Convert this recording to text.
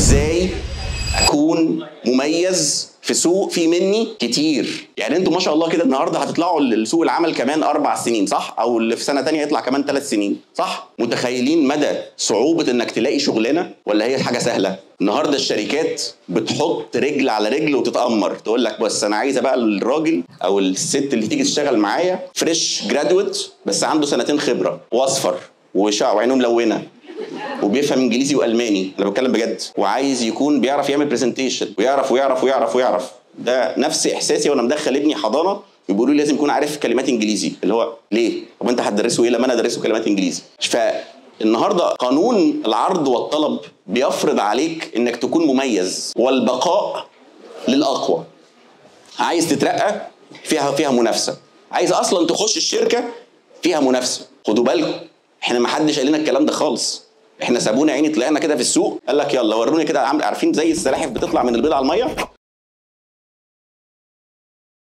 ازاي اكون مميز في سوق في مني كتير. يعني انتوا ما شاء الله كده النهارده هتطلعوا لسوق العمل كمان 4 سنين صح؟ او اللي في سنه ثانيه يطلع كمان 3 سنين صح؟ متخيلين مدى صعوبه انك تلاقي شغلانه ولا هي حاجه سهله؟ النهارده الشركات بتحط رجل على رجل وتتامر، تقول لك بس انا عايزه بقى الراجل او الست اللي تيجي تشتغل معايا فريش جرادويت بس عنده 2 خبره واصفر وعينه ملونه وبيفهم انجليزي والماني، انا بتكلم بجد، وعايز يكون بيعرف يعمل برزنتيشن ويعرف ويعرف ويعرف ويعرف. ده نفس احساسي وانا مدخل ابني حضانه بيقولوا لي لازم يكون عارف كلمات انجليزي، اللي هو ليه؟ طب انت هتدرسه ايه لما انا ادرسه كلمات انجليزي؟ فالنهارده قانون العرض والطلب بيفرض عليك انك تكون مميز، والبقاء للاقوى. عايز تترقى فيها منافسه، عايز اصلا تخش الشركه فيها منافسه. خدوا بالكم احنا ما حدش قال لنا الكلام ده خالص، احنا سابونا عيني طلعنا كده في السوق قال لك يلا وروني كده، عارفين زي السلاحف بتطلع من البيضه على الميه،